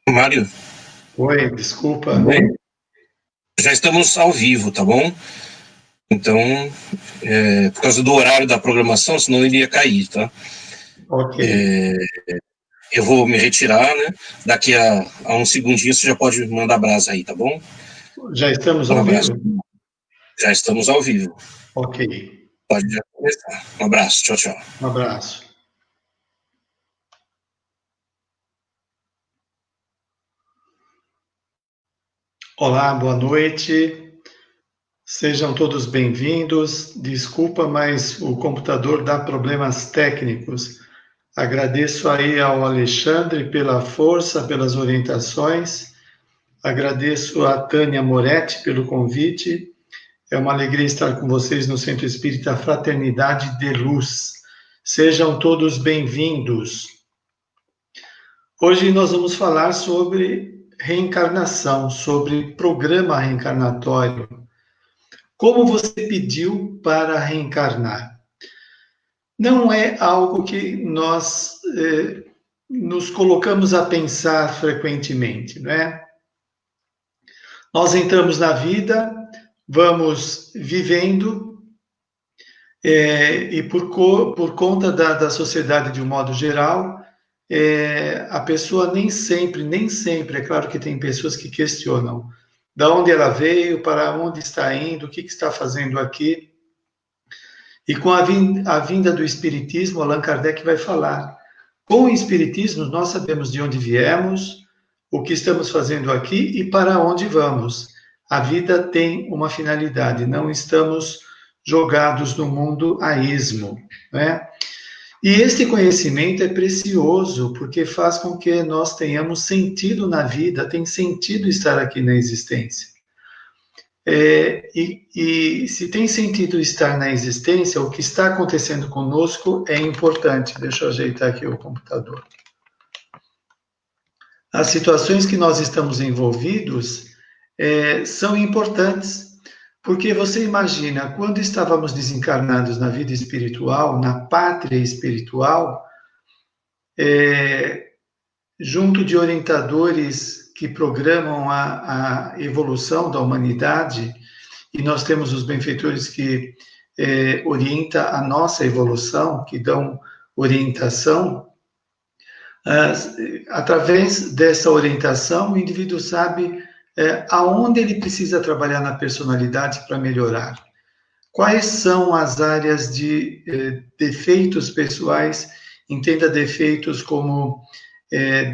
Mário, Oi, desculpa. já estamos ao vivo, tá bom? Então, por causa do horário da programação, senão ele ia cair, tá? Ok. Eu vou me retirar, né? Daqui a uns segundinhos você já pode mandar brasa aí, tá bom? Já estamos Um ao abraço. vivo? Já estamos ao vivo. Ok. Pode já começar. Um abraço. Tchau, tchau. Um abraço. Olá, boa noite. Sejam todos bem-vindos. Desculpa, mas o computador dá problemas técnicos. Agradeço aí ao Alexandre pela força, pelas orientações. Agradeço a Tânia Moretti pelo convite. É uma alegria estar com vocês no Centro Espírita Fraternidade de Luz. Sejam todos bem-vindos. Hoje nós vamos falar sobre reencarnação, sobre programa reencarnatório. Como você pediu para reencarnar? Não é algo que nós nos colocamos a pensar frequentemente, não é? Nós entramos na vida, vamos vivendo, e por conta da sociedade de um modo geral, a pessoa nem sempre, é claro que tem pessoas que questionam de onde ela veio, para onde está indo, o que está fazendo aqui. E com a vinda do Espiritismo, Allan Kardec vai falar. Com o Espiritismo, nós sabemos de onde viemos, o que estamos fazendo aqui e para onde vamos. A vida tem uma finalidade, não estamos jogados no mundo a esmo, né? E este conhecimento é precioso, porque faz com que nós tenhamos sentido na vida, tem sentido estar aqui na existência. E se tem sentido estar na existência, o que está acontecendo conosco é importante. Deixa eu ajeitar aqui o computador. As situações que nós estamos envolvidos são importantes, porque você imagina, quando estávamos desencarnados na vida espiritual, na pátria espiritual, junto de orientadores que programam a evolução da humanidade, e nós temos os benfeitores que orientam a nossa evolução, que dão orientação. Através dessa orientação, o indivíduo sabe aonde ele precisa trabalhar na personalidade para melhorar. Quais são as áreas de defeitos pessoais? Entenda defeitos como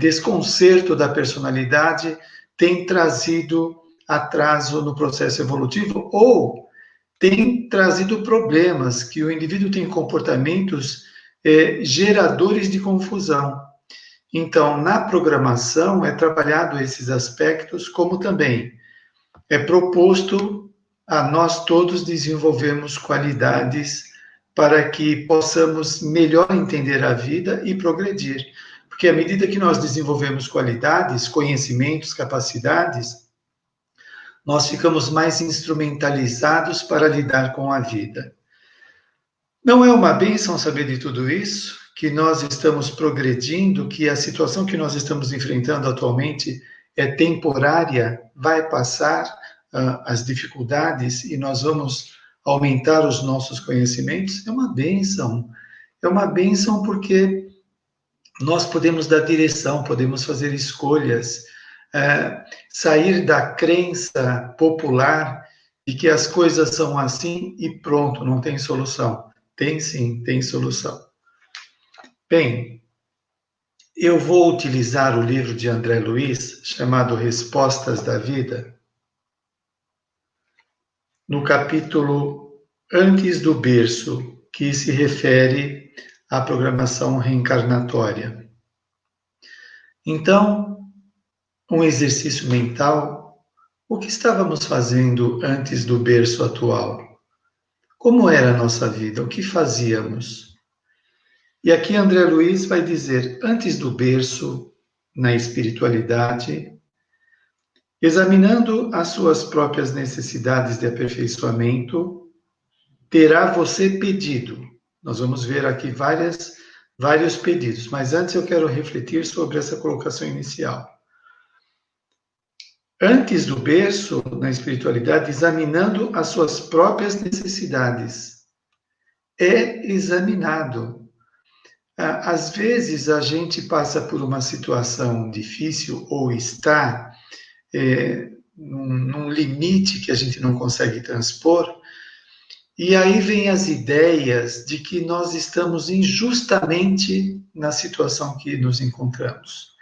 desconcerto da personalidade tem trazido atraso no processo evolutivo ou tem trazido problemas, que o indivíduo tem comportamentos geradores de confusão. Então, na programação é trabalhado esses aspectos, como também é proposto a nós todos desenvolvermos qualidades para que possamos melhor entender a vida e progredir. Porque à medida que nós desenvolvemos qualidades, conhecimentos, capacidades, nós ficamos mais instrumentalizados para lidar com a vida. Não é uma bênção saber de tudo isso? Que nós estamos progredindo, que a situação que nós estamos enfrentando atualmente é temporária, vai passar as dificuldades e nós vamos aumentar os nossos conhecimentos? É uma bênção. É uma bênção porque nós podemos dar direção, podemos fazer escolhas, sair da crença popular de que as coisas são assim e pronto, não tem solução. Tem sim, tem solução. Bem, eu vou utilizar o livro de André Luiz, chamado Respostas da Vida, no capítulo Antes do Berço, que se refere à programação reencarnatória. Então, um exercício mental, o que estávamos fazendo antes do berço atual? Como era a nossa vida? O que fazíamos? E aqui André Luiz vai dizer, antes do berço, na espiritualidade, examinando as suas próprias necessidades de aperfeiçoamento, terá você pedido. Nós vamos ver aqui vários pedidos, mas antes eu quero refletir sobre essa colocação inicial. antes do berço, na espiritualidade, examinando as suas próprias necessidades. É examinado. Às vezes a gente passa por uma situação difícil ou está num limite que a gente não consegue transpor, e aí vem as ideias de que nós estamos injustamente na situação que nos encontramos,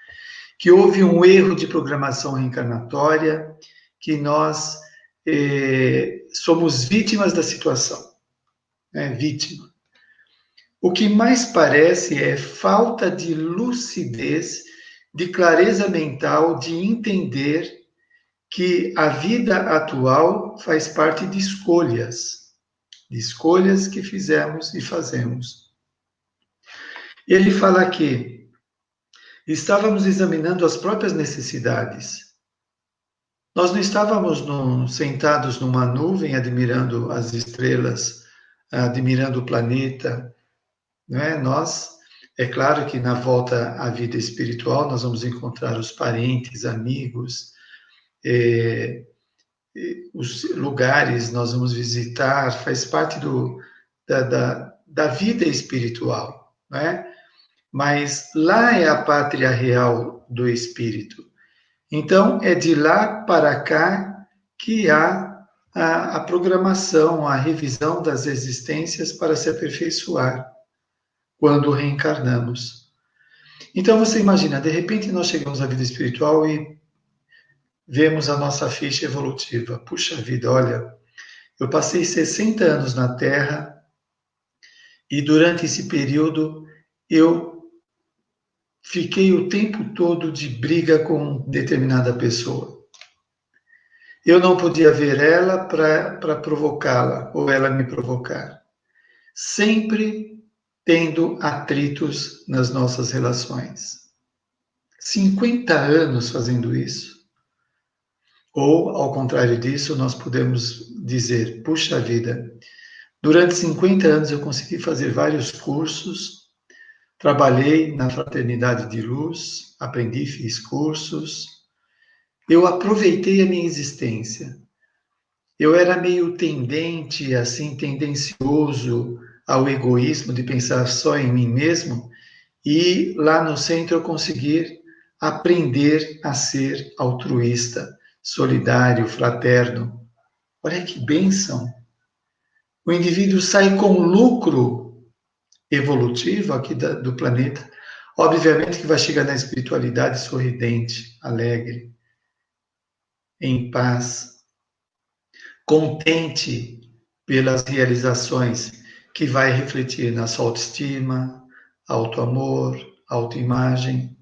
que houve um erro de programação reencarnatória, que nós somos vítimas da situação, vítima. O que mais parece é falta de lucidez, de clareza mental, de entender que a vida atual faz parte de escolhas que fizemos e fazemos. Ele fala que estávamos examinando as próprias necessidades. Nós não estávamos sentados numa nuvem admirando as estrelas, admirando o planeta, não é? É claro que na volta à vida espiritual nós vamos encontrar os parentes, amigos, os lugares nós vamos visitar, faz parte da vida espiritual, não é? Mas lá é a pátria real do espírito. Então, é de lá para cá que há a programação, a revisão das existências para se aperfeiçoar quando reencarnamos. Então, você imagina, de repente nós chegamos à vida espiritual e vemos a nossa ficha evolutiva. Puxa vida, olha, eu passei 60 anos na Terra e durante esse período eu fiquei o tempo todo de briga com determinada pessoa. Eu não podia ver ela para provocá-la ou ela me provocar. Sempre tendo atritos nas nossas relações. 50 anos fazendo isso. Ou, ao contrário disso, nós podemos dizer, puxa vida, durante 50 anos eu consegui fazer vários cursos, trabalhei na Fraternidade de Luz, aprendi, fiz cursos, eu aproveitei a minha existência. Eu era meio tendente, assim, tendencioso ao egoísmo de pensar só em mim mesmo, e lá no centro eu conseguir aprender a ser altruísta, solidário, fraterno. Olha que bênção! O indivíduo sai com lucro evolutivo aqui do planeta. Obviamente que vai chegar na espiritualidade sorridente, alegre, em paz, contente pelas realizações, que vai refletir na sua autoestima, autoamor, autoimagem.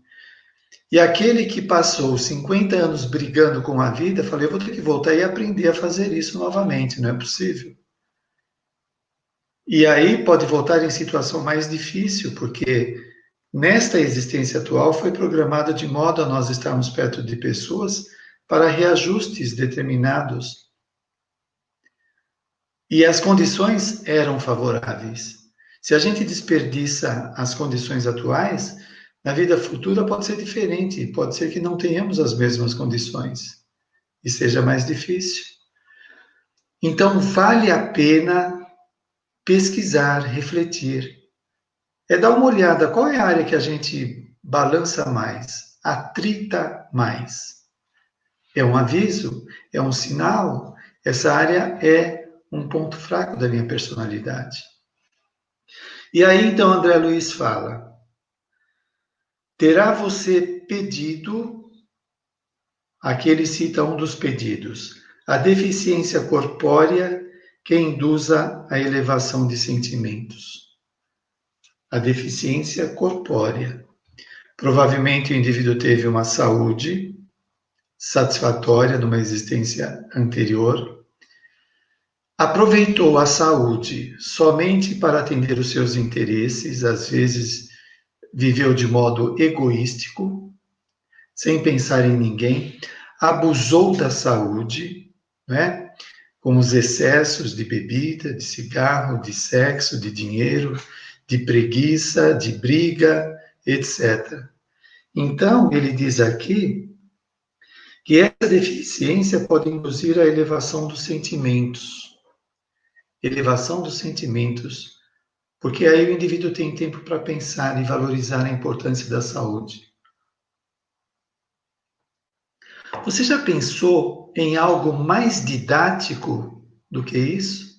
E aquele que passou 50 anos brigando com a vida, falou, eu vou ter que voltar e aprender a fazer isso novamente, não é possível. E aí pode voltar em situação mais difícil, porque nesta existência atual foi programada de modo a nós estarmos perto de pessoas para reajustes determinados. E as condições eram favoráveis. Se a gente desperdiça as condições atuais, na vida futura pode ser diferente, pode ser que não tenhamos as mesmas condições e seja mais difícil. Então, vale a pena pesquisar, refletir. É dar uma olhada, qual é a área que a gente balança mais, atrita mais? É um aviso? É um sinal? Essa área é um ponto fraco da minha personalidade. E aí, então, André Luiz fala, terá você pedido, aqui ele cita um dos pedidos, a deficiência corpórea que induza a elevação de sentimentos. A deficiência corpórea. Provavelmente o indivíduo teve uma saúde satisfatória numa existência anterior, aproveitou a saúde somente para atender os seus interesses, às vezes viveu de modo egoístico, sem pensar em ninguém, abusou da saúde, né? Com os excessos de bebida, de cigarro, de sexo, de dinheiro, de preguiça, de briga, etc. Então, ele diz aqui que essa deficiência pode induzir a elevação dos sentimentos. Elevação dos sentimentos, porque aí o indivíduo tem tempo para pensar e valorizar a importância da saúde. Você já pensou em algo mais didático do que isso?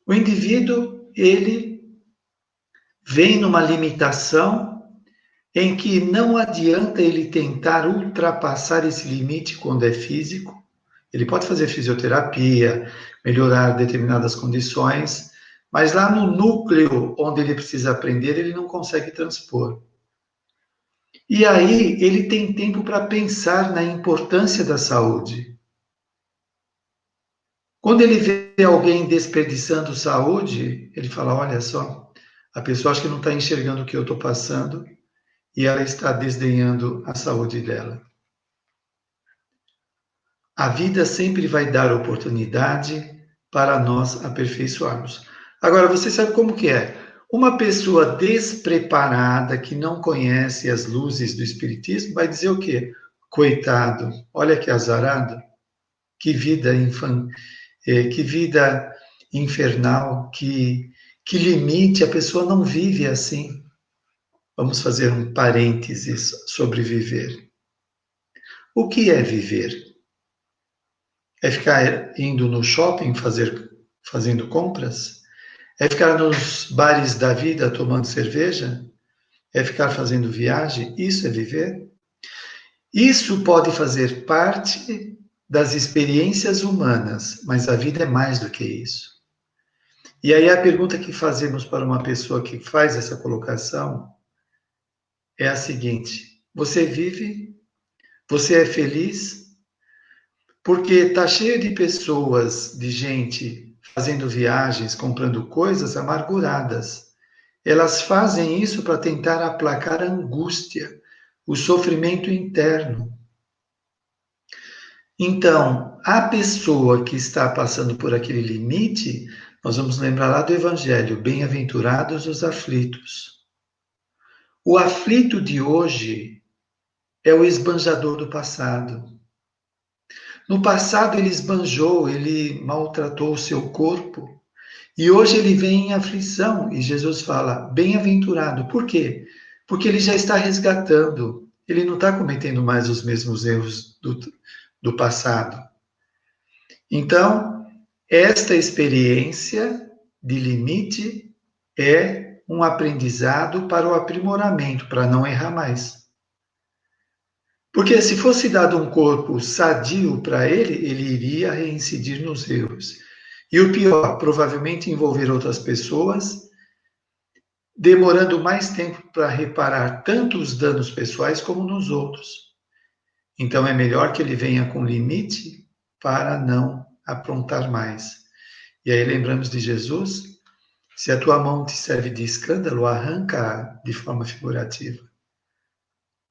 O indivíduo, ele vem numa limitação em que não adianta ele tentar ultrapassar esse limite quando é físico. Ele pode fazer fisioterapia, melhorar determinadas condições, mas lá no núcleo onde ele precisa aprender, ele não consegue transpor. E aí ele tem tempo para pensar na importância da saúde. Quando ele vê alguém desperdiçando saúde, ele fala, olha só, a pessoa acha que não está enxergando o que eu estou passando e ela está desdenhando a saúde dela. A vida sempre vai dar oportunidade para nós aperfeiçoarmos. Agora, você sabe como que é? Uma pessoa despreparada, que não conhece as luzes do Espiritismo, vai dizer o quê? Coitado, olha que azarado, que vida que vida infernal, que limite, a pessoa não vive assim. Vamos fazer um parênteses sobre viver. O que é viver? É ficar indo no shopping fazendo compras? É ficar nos bares da vida tomando cerveja? É ficar fazendo viagem? Isso é viver? Isso pode fazer parte das experiências humanas, mas a vida é mais do que isso. E aí a pergunta que fazemos para uma pessoa que faz essa colocação é a seguinte: você vive? Você é feliz? Porque está cheio de pessoas, de gente fazendo viagens, comprando coisas amarguradas. Elas fazem isso para tentar aplacar a angústia, o sofrimento interno. Então, a pessoa que está passando por aquele limite, nós vamos lembrar lá do Evangelho, bem-aventurados os aflitos. O aflito de hoje é o esbanjador do passado. No passado ele esbanjou, ele maltratou o seu corpo, e hoje ele vem em aflição, e Jesus fala, bem-aventurado. Por quê? Porque ele já está resgatando, ele não está cometendo mais os mesmos erros do passado. Então, esta experiência de limite é um aprendizado para o aprimoramento, para não errar mais. Porque se fosse dado um corpo sadio para ele, ele iria reincidir nos erros. E o pior, provavelmente envolver outras pessoas, demorando mais tempo para reparar tanto os danos pessoais como nos outros. Então é melhor que ele venha com limite para não aprontar mais. E aí lembramos de Jesus, se a tua mão te serve de escândalo, arranca de forma figurativa.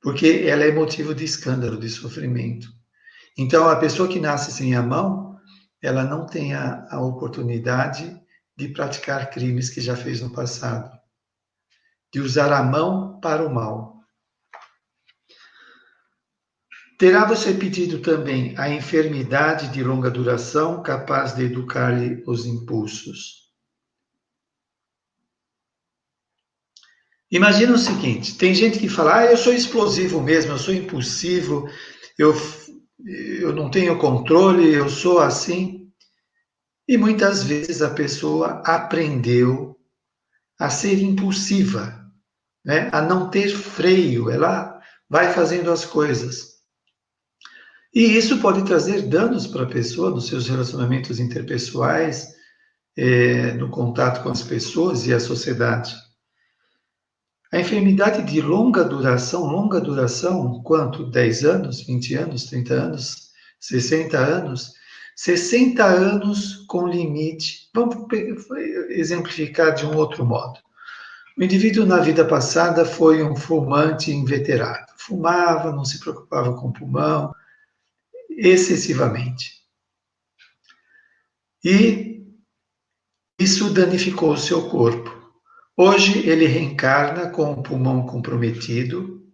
Porque ela é motivo de escândalo, de sofrimento. Então, a pessoa que nasce sem a mão, ela não tem a oportunidade de praticar crimes que já fez no passado, de usar a mão para o mal. Terá você pedido também a enfermidade de longa duração capaz de educar-lhe os impulsos. Imagina o seguinte, tem gente que fala, eu sou explosivo mesmo, eu sou impulsivo, eu não tenho controle, eu sou assim. E muitas vezes a pessoa aprendeu a ser impulsiva, né? A não ter freio, ela vai fazendo as coisas. E isso pode trazer danos para a pessoa nos seus relacionamentos interpessoais, no contato com as pessoas e a sociedade. A enfermidade de longa duração, quanto? 10 anos, 20 anos, 30 anos, 60 anos? 60 anos com limite. Vamos exemplificar de um outro modo. O indivíduo na vida passada foi um fumante inveterado. Fumava, não se preocupava com o pulmão, excessivamente. E isso danificou o seu corpo. Hoje ele reencarna com o pulmão comprometido,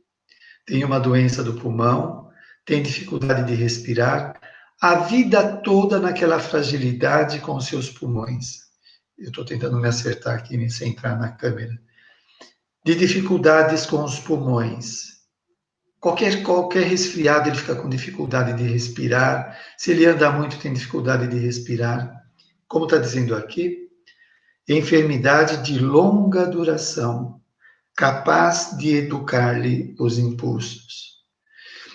tem uma doença do pulmão, tem dificuldade de respirar, a vida toda naquela fragilidade com os seus pulmões. Eu estou tentando me acertar aqui, me centrar na câmera. De dificuldades com os pulmões. Qualquer resfriado, ele fica com dificuldade de respirar. Se ele anda muito, tem dificuldade de respirar. Como está dizendo aqui, enfermidade de longa duração, capaz de educar-lhe os impulsos.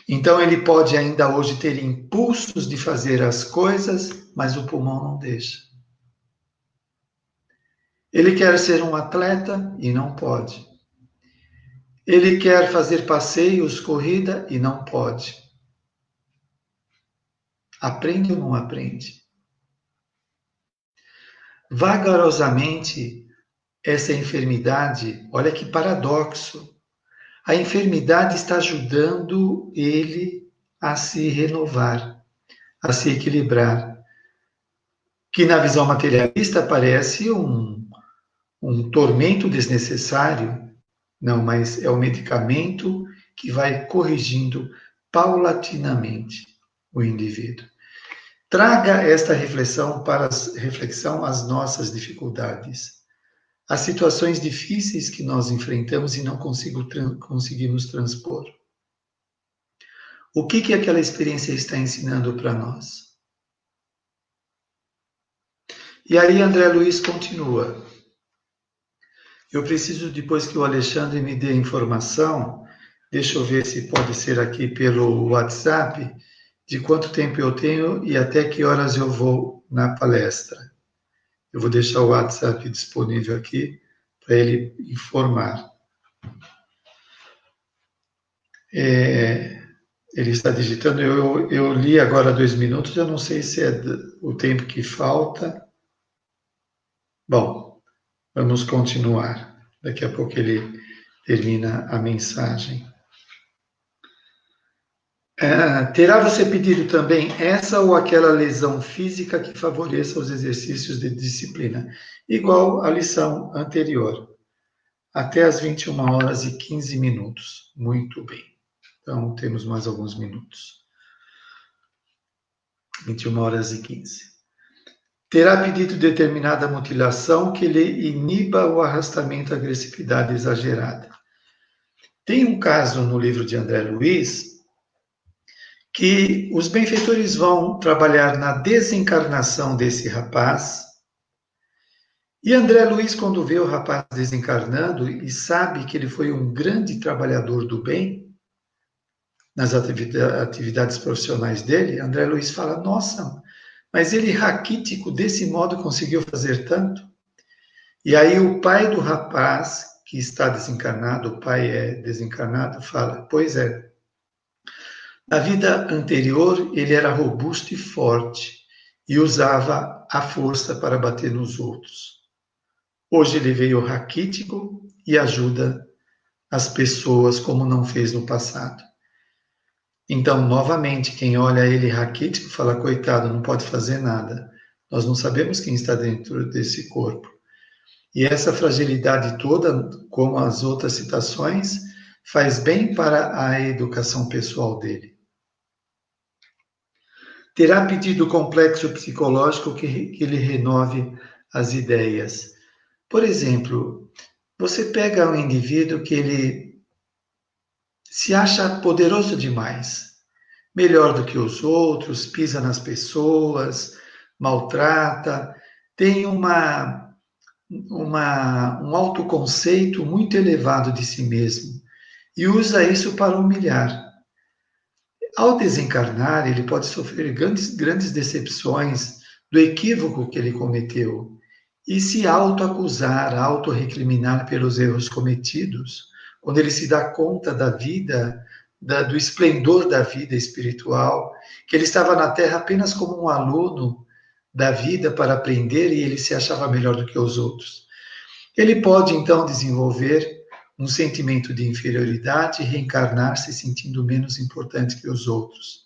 Então, ele pode ainda hoje ter impulsos de fazer as coisas, mas o pulmão não deixa. Ele quer ser um atleta e não pode. Ele quer fazer passeios, corrida e não pode. Aprende ou não aprende? Vagarosamente, essa enfermidade, olha que paradoxo, a enfermidade está ajudando ele a se renovar, a se equilibrar, que na visão materialista parece um tormento desnecessário. Não, mas é o medicamento que vai corrigindo paulatinamente o indivíduo. Traga esta reflexão às nossas dificuldades, às situações difíceis que nós enfrentamos e não conseguimos transpor. O que aquela experiência está ensinando para nós? E aí André Luiz continua. Eu preciso, depois que o Alexandre me dê a informação, deixa eu ver se pode ser aqui pelo WhatsApp, de quanto tempo eu tenho e até que horas eu vou na palestra. Eu vou deixar o WhatsApp disponível aqui para ele informar. Ele está digitando, eu li agora 2 minutos, eu não sei se é o tempo que falta. Bom, vamos continuar. Daqui a pouco ele termina a mensagem. Terá você pedido também essa ou aquela lesão física que favoreça os exercícios de disciplina? Igual à lição anterior. Até às 21h15. Muito bem. Então, temos mais alguns minutos. 21h15. Terá pedido determinada mutilação que lhe iniba o arrastamento à agressividade exagerada. Tem um caso no livro de André Luiz que os benfeitores vão trabalhar na desencarnação desse rapaz. E André Luiz, quando vê o rapaz desencarnando e sabe que ele foi um grande trabalhador do bem nas atividades profissionais dele, André Luiz fala, nossa, mas ele, raquítico, desse modo conseguiu fazer tanto? E aí o pai do rapaz, que está desencarnado, o pai é desencarnado, fala, pois é, na vida anterior ele era robusto e forte e usava a força para bater nos outros. Hoje ele veio raquítico e ajuda as pessoas como não fez no passado. Então, novamente, quem olha ele raquítico fala, coitado, não pode fazer nada. Nós não sabemos quem está dentro desse corpo. E essa fragilidade toda, como as outras citações, faz bem para a educação pessoal dele. Terá pedido complexo psicológico que lhe renove as ideias. Por exemplo, você pega um indivíduo que ele se acha poderoso demais, melhor do que os outros, pisa nas pessoas, maltrata, tem um autoconceito muito elevado de si mesmo e usa isso para humilhar. Ao desencarnar, ele pode sofrer grandes decepções do equívoco que ele cometeu e se autoacusar, autorrecriminar pelos erros cometidos, quando ele se dá conta da vida, do esplendor da vida espiritual, que ele estava na Terra apenas como um aluno da vida para aprender e ele se achava melhor do que os outros. Ele pode, então, desenvolver um sentimento de inferioridade e reencarnar se sentindo menos importante que os outros.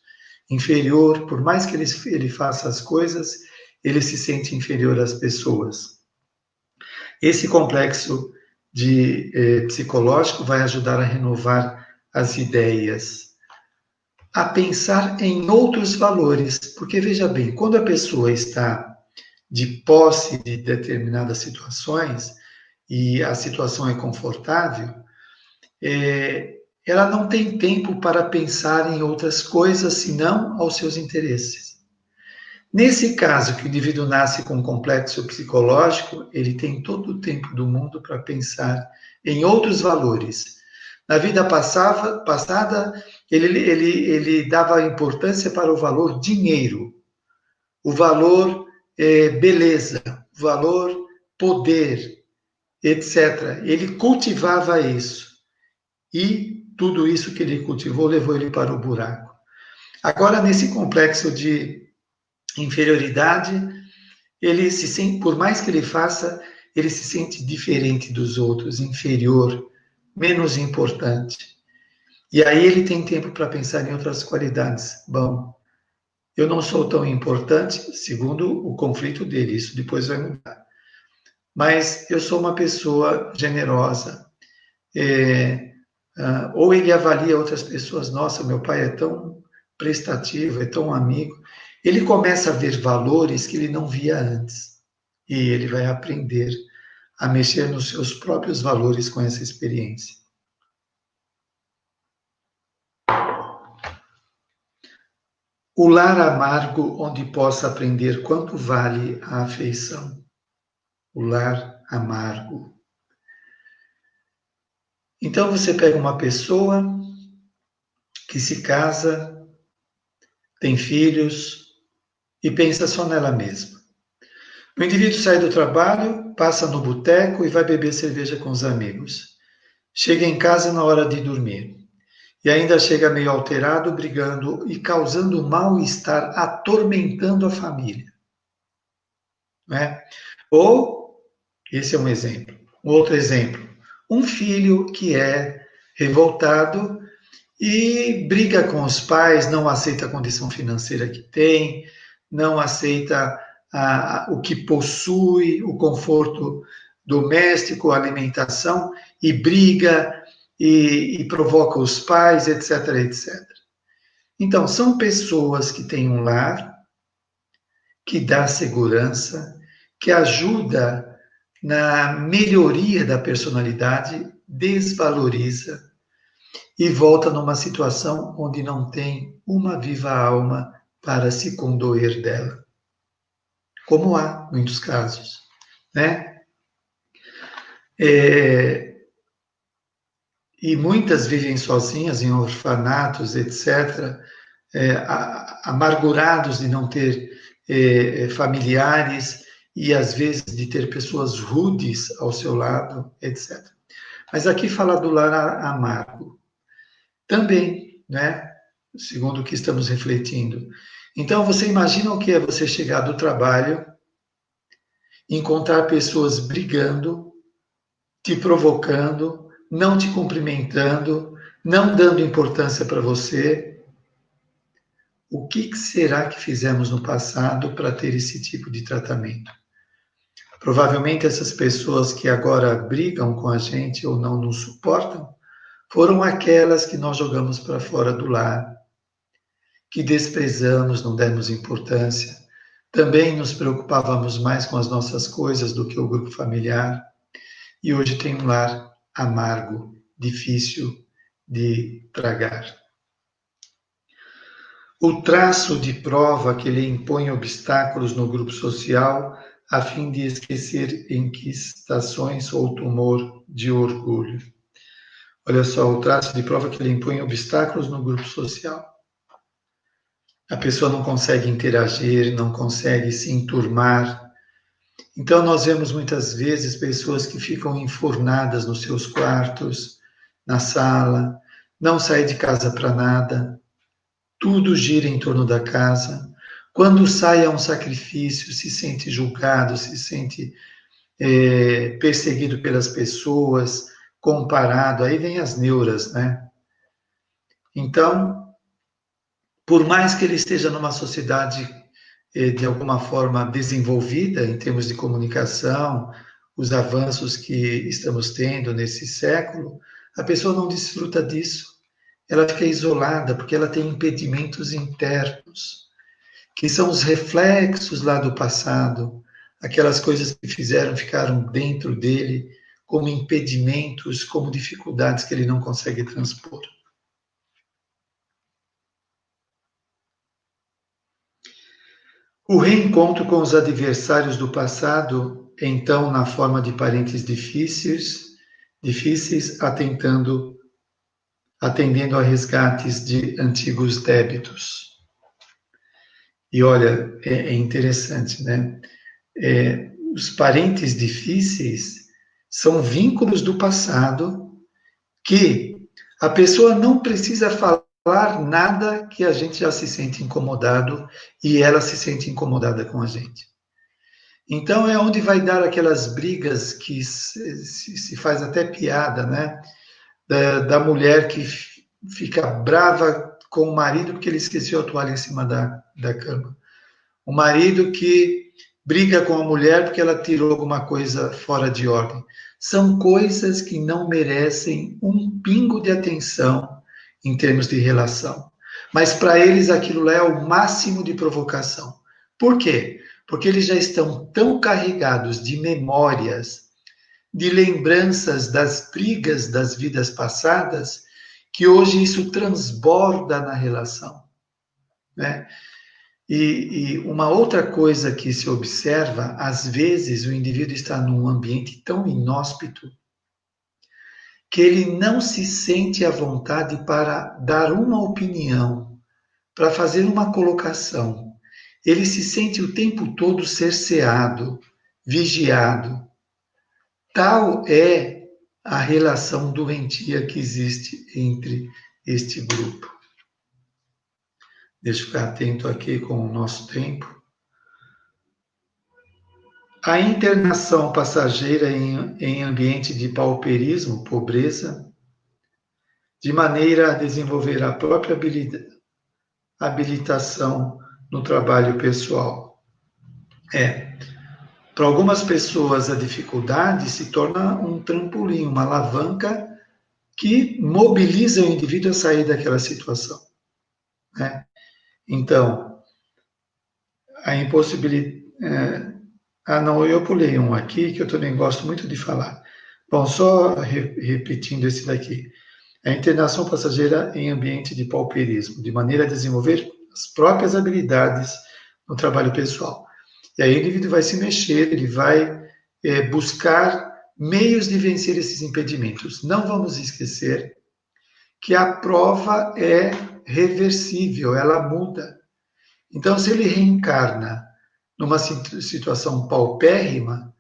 Inferior, por mais que ele faça as coisas, ele se sente inferior às pessoas. Esse complexo psicológico vai ajudar a renovar as ideias. a pensar em outros valores. Porque, veja bem, quando a pessoa está de posse de determinadas situações e a situação é confortável, ela não tem tempo para pensar em outras coisas senão aos seus interesses. Nesse caso, que o indivíduo nasce com um complexo psicológico, ele tem todo o tempo do mundo para pensar em outros valores. Na vida passada, ele dava importância para o valor dinheiro, o valor beleza, o valor poder, etc. Ele cultivava isso. E tudo isso que ele cultivou levou ele para o buraco. Agora, nesse complexo de inferioridade, ele se sente, por mais que ele faça, ele se sente diferente dos outros, inferior, menos importante. E aí ele tem tempo para pensar em outras qualidades. Bom, eu não sou tão importante, segundo o conflito dele, isso depois vai mudar. Mas eu sou uma pessoa generosa. Ou ele avalia outras pessoas, nossa, meu pai é tão prestativo, é tão amigo. Ele começa a ver valores que ele não via antes. E ele vai aprender a mexer nos seus próprios valores com essa experiência. O lar amargo onde possa aprender quanto vale a afeição. O lar amargo. Então você pega uma pessoa que se casa, tem filhos e pensa só nela mesma. O indivíduo sai do trabalho, passa no boteco e vai beber cerveja com os amigos. Chega em casa na hora de dormir. E ainda chega meio alterado, brigando e causando mal-estar, atormentando a família. Não é? Ou, esse é um exemplo. Um outro exemplo. Um filho que é revoltado e briga com os pais, não aceita a condição financeira que tem, não aceita o que possui, o conforto doméstico, a alimentação, e briga e provoca os pais, etc, etc. Então, são pessoas que têm um lar, que dá segurança, que ajuda na melhoria da personalidade, desvaloriza e volta numa situação onde não tem uma viva alma para se condoer dela. Como há muitos casos, né? E muitas vivem sozinhas em orfanatos, etc., amargurados de não ter familiares e, às vezes, de ter pessoas rudes ao seu lado, etc. Mas aqui fala do lar amargo. Também, né? Segundo o que estamos refletindo. Então, você imagina o que é você chegar do trabalho, encontrar pessoas brigando, te provocando, não te cumprimentando, não dando importância para você. O que será que fizemos no passado para ter esse tipo de tratamento? Provavelmente essas pessoas que agora brigam com a gente ou não nos suportam, foram aquelas que nós jogamos para fora do lar, que desprezamos, não demos importância. Também nos preocupávamos mais com as nossas coisas do que o grupo familiar. E hoje tem um lar amargo, difícil de tragar. O traço de prova que lhe impõe obstáculos no grupo social a fim de esquecer inquietações ou tumor de orgulho. Olha só, o traço de prova que lhe impõe obstáculos no grupo social. A pessoa não consegue interagir, não consegue se enturmar. Então, nós vemos muitas vezes pessoas que ficam enfurnadas nos seus quartos, na sala, não saem de casa para nada, tudo gira em torno da casa. Quando sai a um sacrifício, se sente julgado, se sente perseguido pelas pessoas, comparado, aí vem as neuras, né? Então, por mais que ele esteja numa sociedade de alguma forma desenvolvida em termos de comunicação, os avanços que estamos tendo nesse século, a pessoa não desfruta disso. ela fica isolada, porque ela tem impedimentos internos, que são os reflexos lá do passado, aquelas coisas que ficaram dentro dele como impedimentos, como dificuldades que ele não consegue transpor. O reencontro com os adversários do passado, então, na forma de parentes difíceis, atendendo a resgates de antigos débitos. E olha, é interessante, né? Os parentes difíceis são vínculos do passado que a pessoa não precisa falar nada, que a gente já se sente incomodado e ela se sente incomodada com a gente. Então é onde vai dar aquelas brigas que se faz até piada, né? Da mulher que fica brava com o marido porque ele esqueceu a toalha em cima da cama. O marido que briga com a mulher porque ela tirou alguma coisa fora de ordem. São coisas que não merecem um pingo de atenção em termos de relação. Mas para eles aquilo lá é o máximo de provocação. Por quê? Porque eles já estão tão carregados de memórias, de lembranças das brigas das vidas passadas, que hoje isso transborda na relação, né? E uma outra coisa que se observa, às vezes o indivíduo está num ambiente tão inóspito que ele não se sente à vontade para dar uma opinião, para fazer uma colocação. Ele se sente o tempo todo cerceado, vigiado. Tal é a relação doentia que existe entre este grupo. Deixa eu ficar atento aqui com o nosso tempo. A internação passageira em ambiente de pauperismo, pobreza, de maneira a desenvolver a própria habilitação no trabalho pessoal. Para algumas pessoas, a dificuldade se torna um trampolim, uma alavanca que mobiliza o indivíduo a sair daquela situação, né? Então, a impossibilidade... não, eu pulei um aqui, que eu também gosto muito de falar. Bom, só repetindo esse daqui. A internação passageira em ambiente de pauperismo, de maneira a desenvolver as próprias habilidades no trabalho pessoal. E aí o indivíduo vai se mexer, ele vai buscar meios de vencer esses impedimentos. Não vamos esquecer que a prova é reversível, ela muda. Então, se ele reencarna numa situação paupérrima,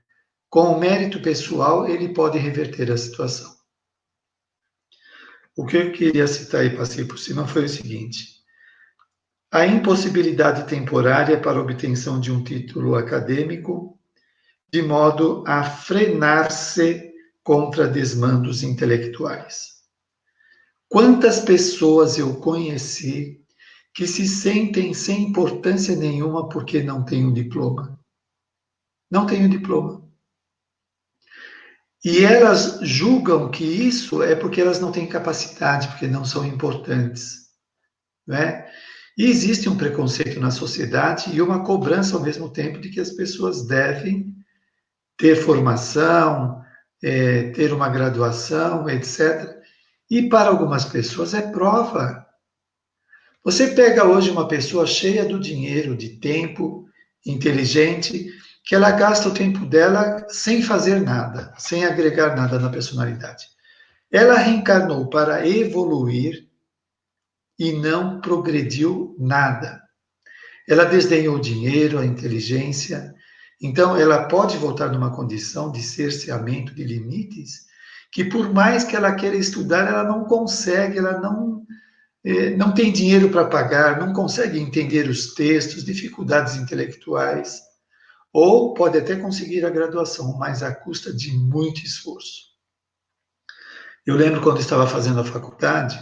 com o mérito pessoal, ele pode reverter a situação. O que eu queria citar e passei por cima foi o seguinte: a impossibilidade temporária para a obtenção de um título acadêmico, de modo a frenar-se contra desmandos intelectuais. Quantas pessoas eu conheci que se sentem sem importância nenhuma porque não têm um diploma? Não têm um diploma. E elas julgam que isso é porque elas não têm capacidade, porque não são importantes, né? E existe um preconceito na sociedade e uma cobrança ao mesmo tempo de que as pessoas devem ter formação, ter uma graduação, etc. E para algumas pessoas é prova. Você pega hoje uma pessoa cheia do dinheiro, de tempo, inteligente, que ela gasta o tempo dela sem fazer nada, sem agregar nada na personalidade. Ela reencarnou para evoluir e não progrediu nada. Ela desdenhou o dinheiro, a inteligência, então ela pode voltar numa condição de cerceamento de limites, que por mais que ela queira estudar, ela não consegue, ela não tem dinheiro para pagar, não consegue entender os textos, dificuldades intelectuais, ou pode até conseguir a graduação, mas à custa de muito esforço. Eu lembro quando estava fazendo a faculdade,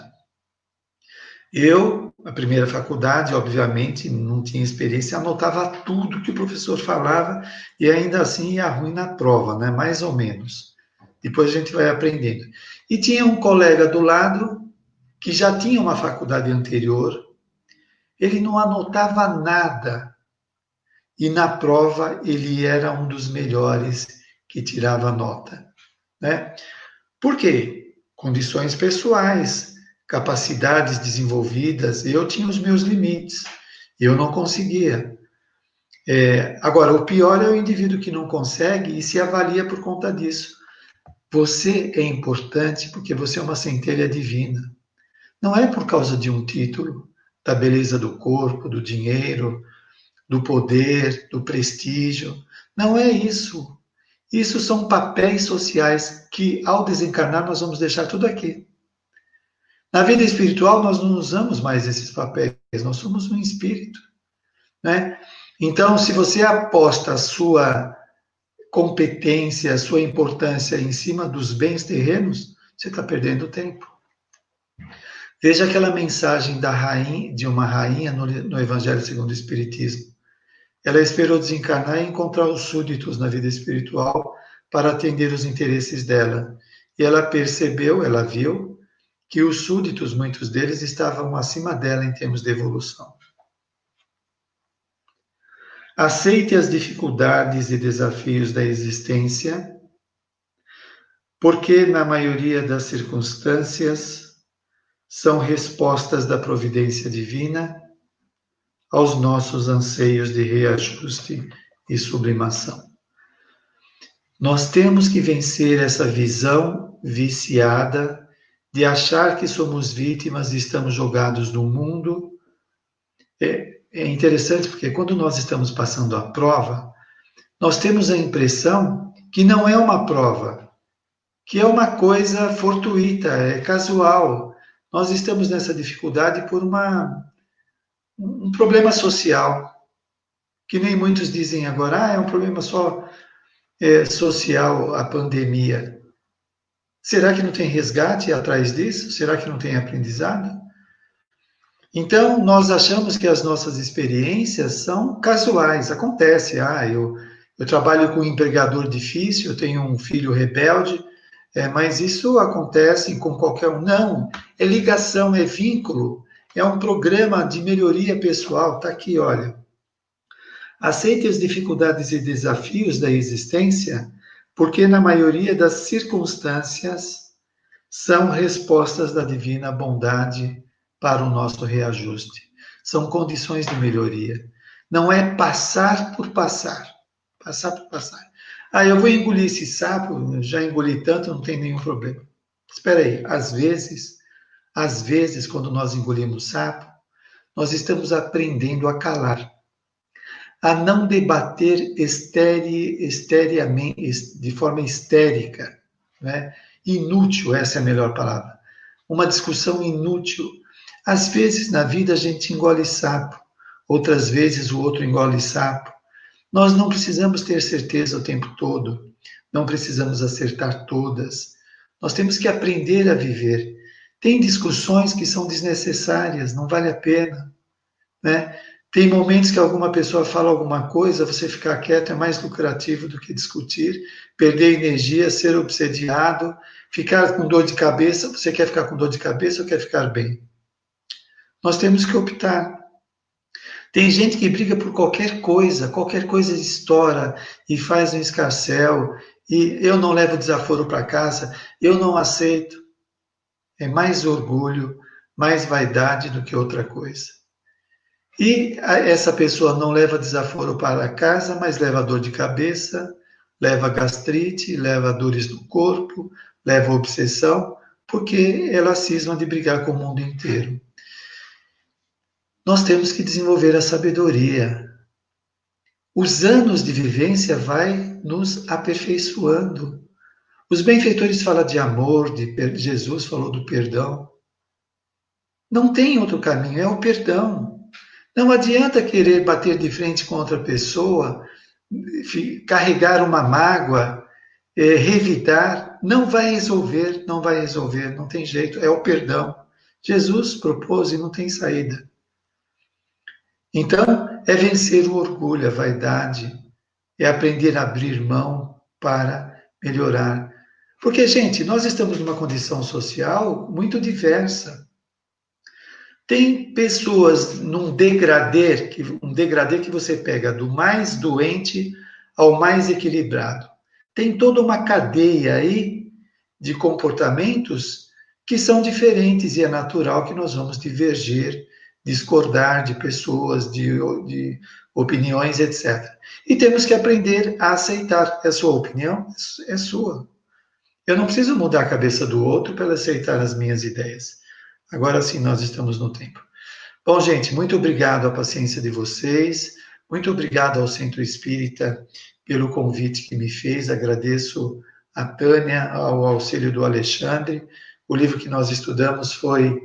a primeira faculdade, obviamente, não tinha experiência, anotava tudo que o professor falava e ainda assim ia ruim na prova, né? Mais ou menos. Depois a gente vai aprendendo. E tinha um colega do lado que já tinha uma faculdade anterior, ele não anotava nada. E na prova ele era um dos melhores que tirava nota, né? Por quê? Condições pessoais, capacidades desenvolvidas, eu tinha os meus limites, eu não conseguia. Agora, o pior é o indivíduo que não consegue e se avalia por conta disso. Você é importante porque você é uma centelha divina. Não é por causa de um título, da beleza do corpo, do dinheiro, do poder, do prestígio. Não é isso. Isso são papéis sociais que, ao desencarnar, nós vamos deixar tudo aqui. Na vida espiritual, nós não usamos mais esses papéis, nós somos um espírito, né? Então, se você aposta a sua competência, a sua importância em cima dos bens terrenos, você está perdendo tempo. Veja aquela mensagem de uma rainha no Evangelho segundo o Espiritismo. Ela esperou desencarnar e encontrar os súditos na vida espiritual para atender os interesses dela. E ela percebeu, ela viu, que os súditos, muitos deles, estavam acima dela em termos de evolução. Aceite as dificuldades e desafios da existência, porque, na maioria das circunstâncias, são respostas da providência divina aos nossos anseios de reajuste e sublimação. Nós temos que vencer essa visão viciada de achar que somos vítimas e estamos jogados no mundo. É interessante porque quando nós estamos passando a prova, nós temos a impressão que não é uma prova, que é uma coisa fortuita, é casual. Nós estamos nessa dificuldade por um problema social, que nem muitos dizem agora, é um problema só social, a pandemia. Será que não tem resgate atrás disso? Será que não tem aprendizado? Então, nós achamos que as nossas experiências são casuais, acontece. Eu trabalho com um empregador difícil, eu tenho um filho rebelde, mas isso acontece com qualquer um. Não, é ligação, é vínculo, é um programa de melhoria pessoal. Está aqui, olha. Aceite as dificuldades e desafios da existência, porque na maioria das circunstâncias são respostas da divina bondade para o nosso reajuste. São condições de melhoria. Não é passar por passar. Passar por passar. Eu vou engolir esse sapo, já engoli tanto, não tem nenhum problema. Espera aí, às vezes, quando nós engolimos sapo, nós estamos aprendendo a calar, a não debater de forma histérica, né? Inútil, essa é a melhor palavra. Uma discussão inútil. Às vezes, na vida, a gente engole sapo, outras vezes o outro engole sapo. Nós não precisamos ter certeza o tempo todo, não precisamos acertar todas. Nós temos que aprender a viver. Tem discussões que são desnecessárias, não vale a pena, né? Tem momentos que alguma pessoa fala alguma coisa, você ficar quieto é mais lucrativo do que discutir, perder energia, ser obsediado, ficar com dor de cabeça. Você quer ficar com dor de cabeça ou quer ficar bem? Nós temos que optar. Tem gente que briga por qualquer coisa estoura e faz um escarcéu, e eu não levo desaforo para casa, eu não aceito. É mais orgulho, mais vaidade do que outra coisa. E essa pessoa não leva desaforo para casa, mas leva dor de cabeça, leva gastrite, leva dores no corpo, leva obsessão, porque ela cisma de brigar com o mundo inteiro. Nós temos que desenvolver a sabedoria. Os anos de vivência vai nos aperfeiçoando. Os benfeitores falam de amor, Jesus falou do perdão. Não tem outro caminho, é o perdão. Não adianta querer bater de frente com outra pessoa, carregar uma mágoa, revidar. Não vai resolver, não tem jeito, é o perdão. Jesus propôs e não tem saída. Então, é vencer o orgulho, a vaidade, é aprender a abrir mão para melhorar. Porque, gente, nós estamos numa condição social muito diversa. Tem pessoas num degradê, um degradê que você pega do mais doente ao mais equilibrado. Tem toda uma cadeia aí de comportamentos que são diferentes e é natural que nós vamos divergir, discordar de pessoas, de opiniões, etc. E temos que aprender a aceitar. É sua opinião? É sua. Eu não preciso mudar a cabeça do outro para aceitar as minhas ideias. Agora sim, nós estamos no tempo. Bom, gente, muito obrigado à paciência de vocês, muito obrigado ao Centro Espírita pelo convite que me fez, agradeço a Tânia, ao auxílio do Alexandre. O livro que nós estudamos foi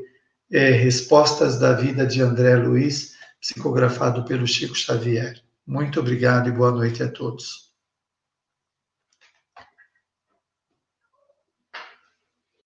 Respostas da Vida de André Luiz, psicografado pelo Chico Xavier. Muito obrigado e boa noite a todos.